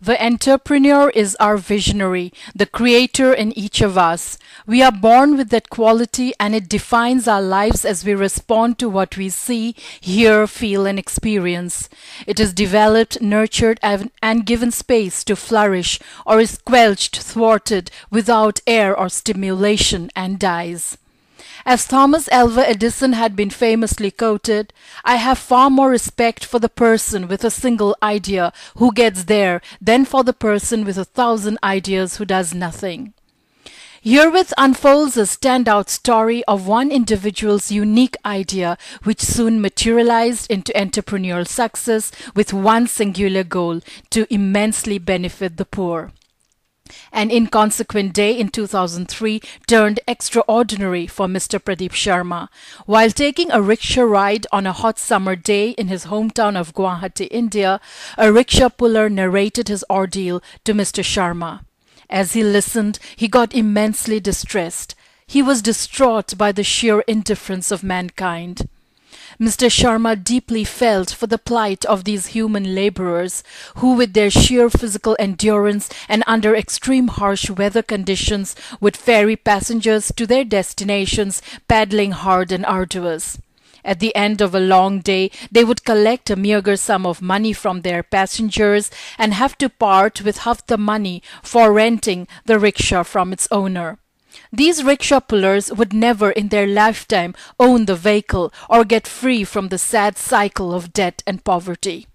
The entrepreneur is our visionary, the creator in each of us. We are born with that quality and it defines our lives as we respond to what we see, hear, feel and experience. It is developed, nurtured and given space to flourish or is squelched, thwarted, without air or stimulation and dies. As Thomas Alva Edison had been famously quoted, I have far more respect for the person with a single idea who gets there than for the person with 1,000 ideas who does nothing. Herewith unfolds a standout story of one individual's unique idea which soon materialized into entrepreneurial success with one singular goal: to immensely benefit the poor. An inconsequent day in 2003 turned extraordinary for Mr. Pradeep Sharma. While taking a rickshaw ride on a hot summer day in his hometown of Guwahati, India, a rickshaw puller narrated his ordeal to Mr. Sharma. As he listened, he got immensely distressed. He was distraught by the sheer indifference of mankind. Mr. Sharma deeply felt for the plight of these human laborers who, with their sheer physical endurance and under extreme harsh weather conditions, would ferry passengers to their destinations, paddling hard and arduous. At the end of a long day, they would collect a meager sum of money from their passengers and have to part with half the money for renting the rickshaw from its owner. These rickshaw pullers would never in their lifetime own the vehicle or get free from the sad cycle of debt and poverty.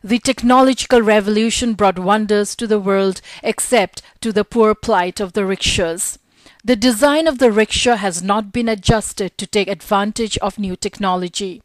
The technological revolution brought wonders to the world except to the poor plight of the rickshaws. The design of the rickshaw has not been adjusted to take advantage of new technology.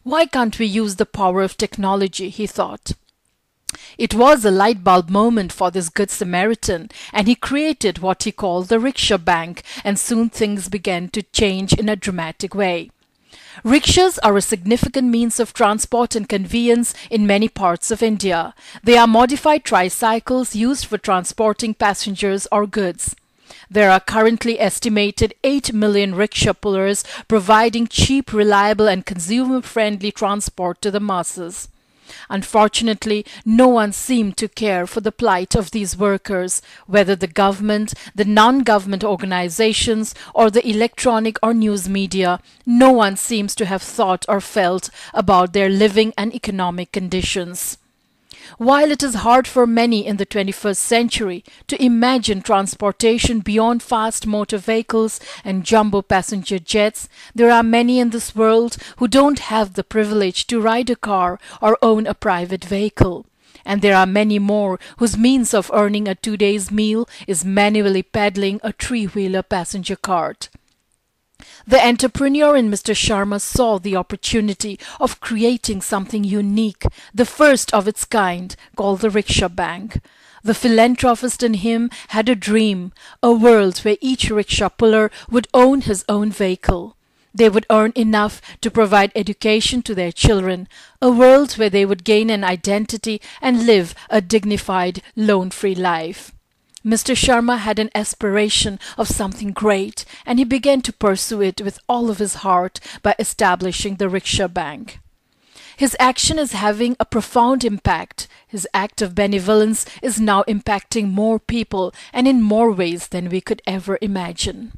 Why can't we use the power of technology, he thought. It was a light bulb moment for this good Samaritan, and he created what he called the RickshawBank, and soon things began to change in a dramatic way. Rickshaws are a significant means of transport and conveyance in many parts of India. They are modified tricycles used for transporting passengers or goods. There are currently estimated 8 million rickshaw pullers providing cheap, reliable and consumer-friendly transport to the masses. Unfortunately, no one seemed to care for the plight of these workers, whether the government, the non-government organizations, or the electronic or news media. No one seems to have thought or felt about their living and economic conditions. While it is hard for many in the 21st century to imagine transportation beyond fast motor vehicles and jumbo passenger jets, there are many in this world who don't have the privilege to ride a car or own a private vehicle. And there are many more whose means of earning a 2-day's meal is manually pedaling a 3-wheeler passenger cart. The entrepreneur in Mr. Sharma saw the opportunity of creating something unique, the first of its kind, called the RickshawBank. The philanthropist in him had a dream, a world where each rickshaw puller would own his own vehicle. They would earn enough to provide education to their children, a world where they would gain an identity and live a dignified, loan-free life. Mr. Sharma had an aspiration of something great, and he began to pursue it with all of his heart by establishing the RickshawBank. His action is having a profound impact. His act of benevolence is now impacting more people and in more ways than we could ever imagine.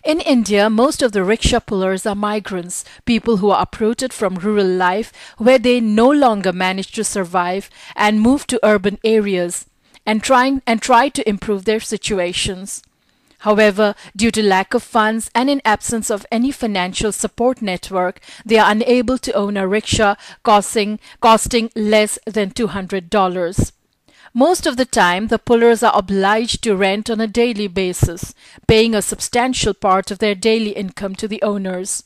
In India, most of the rickshaw pullers are migrants, people who are uprooted from rural life where they no longer manage to survive and move to urban areas and try to improve their situations. However, due to lack of funds and in absence of any financial support network, they are unable to own a rickshaw costing less than $200. Most of the time, the pullers are obliged to rent on a daily basis, paying a substantial part of their daily income to the owners.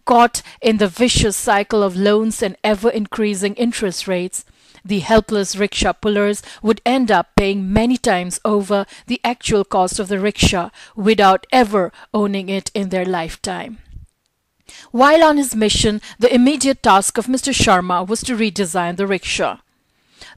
Caught in the vicious cycle of loans and ever-increasing interest rates, the helpless rickshaw pullers would end up paying many times over the actual cost of the rickshaw without ever owning it in their lifetime. While on his mission, the immediate task of Mr. Sharma was to redesign the rickshaw.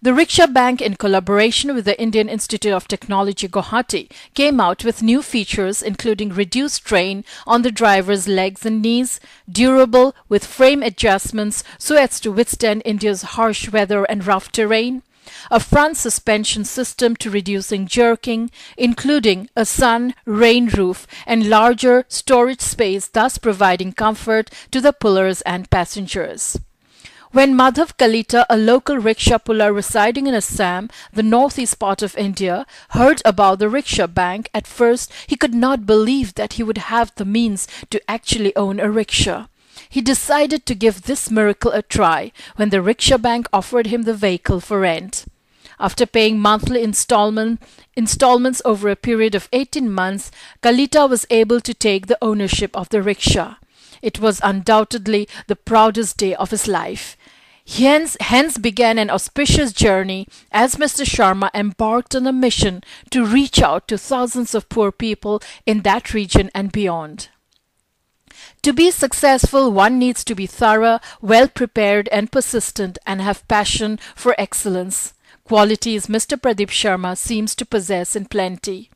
The RickshawBank, in collaboration with the Indian Institute of Technology, Guwahati, came out with new features including reduced strain on the driver's legs and knees, durable with frame adjustments so as to withstand India's harsh weather and rough terrain, a front suspension system to reducing jerking, including a sun, rain roof and larger storage space, thus providing comfort to the pullers and passengers. When Madhav Kalita, a local rickshaw puller residing in Assam, the northeast part of India, heard about the rickshaw bank, at first he could not believe that he would have the means to actually own a rickshaw. He decided to give this miracle a try when the rickshaw bank offered him the vehicle for rent. After paying monthly installments over a period of 18 months, Kalita was able to take the ownership of the rickshaw. It was undoubtedly the proudest day of his life. Hence began an auspicious journey as Mr. Sharma embarked on a mission to reach out to thousands of poor people in that region and beyond. To be successful, one needs to be thorough, well prepared and persistent and have passion for excellence, qualities Mr. Pradeep Sharma seems to possess in plenty.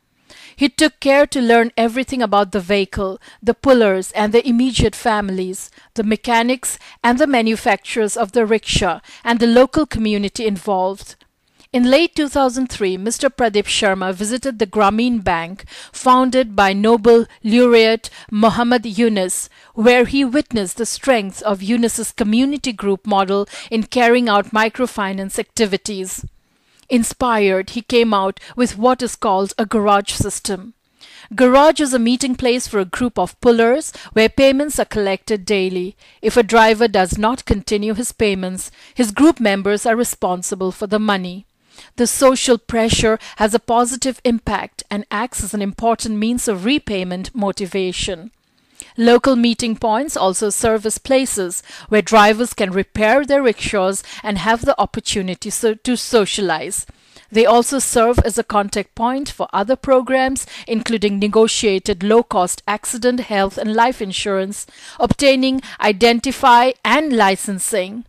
He took care to learn everything about the vehicle, the pullers and their immediate families, the mechanics and the manufacturers of the rickshaw, and the local community involved. In late 2003, Mr. Pradeep Sharma visited the Grameen Bank, founded by Nobel laureate Muhammad Yunus, where he witnessed the strength of Yunus's community group model in carrying out microfinance activities. Inspired, he came out with what is called a garage system. Garage is a meeting place for a group of pullers where payments are collected daily. If a driver does not continue his payments, his group members are responsible for the money. The social pressure has a positive impact and acts as an important means of repayment motivation. Local meeting points also serve as places where drivers can repair their rickshaws and have the opportunity to socialize. They also serve as a contact point for other programs, including negotiated low-cost accident, health and life insurance, obtaining, identify and licensing,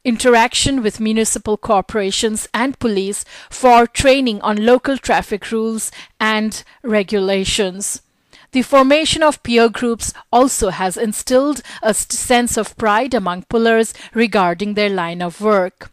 interaction with municipal corporations and police for training on local traffic rules and regulations. The formation of peer groups also has instilled a sense of pride among pullers regarding their line of work.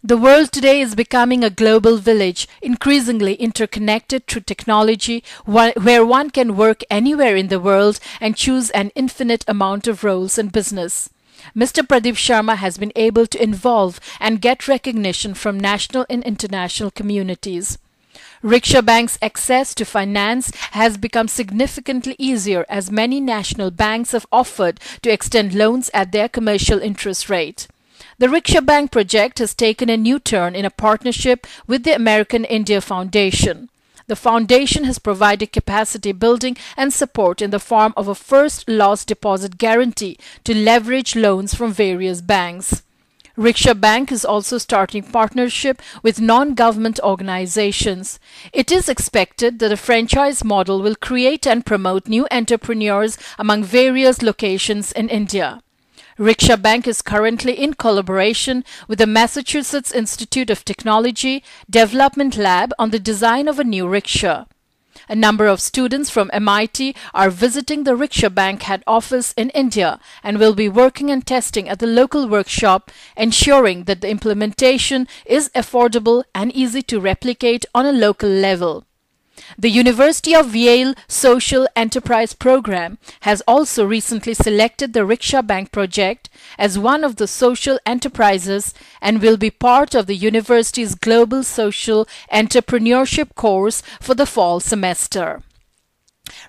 The world today is becoming a global village, increasingly interconnected through technology, where one can work anywhere in the world and choose an infinite amount of roles in business. Mr. Pradeep Sharma has been able to involve and get recognition from national and international communities. RickshawBank's access to finance has become significantly easier as many national banks have offered to extend loans at their commercial interest rate. The RickshawBank project has taken a new turn in a partnership with the American India Foundation. The foundation has provided capacity building and support in the form of a first loss deposit guarantee to leverage loans from various banks. RickshawBank is also starting partnership with non-government organizations. It is expected that a franchise model will create and promote new entrepreneurs among various locations in India. RickshawBank is currently in collaboration with the Massachusetts Institute of Technology Development Lab on the design of a new rickshaw. A number of students from MIT are visiting the RickshawBank head office in India and will be working and testing at the local workshop, ensuring that the implementation is affordable and easy to replicate on a local level. The University of Yale Social Enterprise Program has also recently selected the RickshawBank project as one of the social enterprises and will be part of the university's Global Social Entrepreneurship course for the fall semester.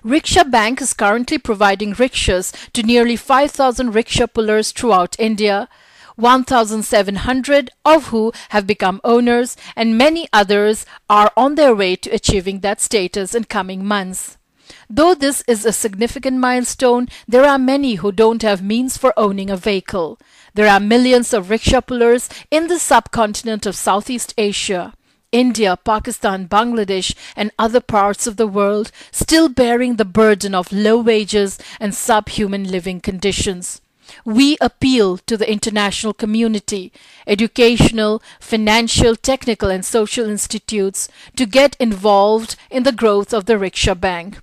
RickshawBank is currently providing rickshaws to nearly 5,000 rickshaw pullers throughout India, 1,700 of who have become owners, and many others are on their way to achieving that status in coming months. Though this is a significant milestone, there are many who don't have means for owning a vehicle. There are millions of rickshaw pullers in the subcontinent of Southeast Asia, India, Pakistan, Bangladesh, and other parts of the world, still bearing the burden of low wages and subhuman living conditions. We appeal to the international community, educational, financial, technical and social institutes to get involved in the growth of the RickshawBank.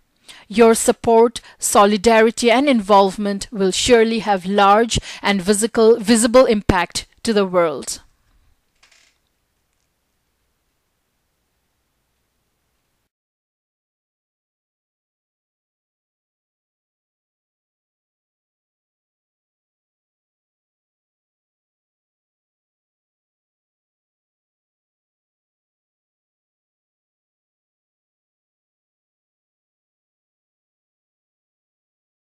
Your support, solidarity and involvement will surely have large and visible impact to the world.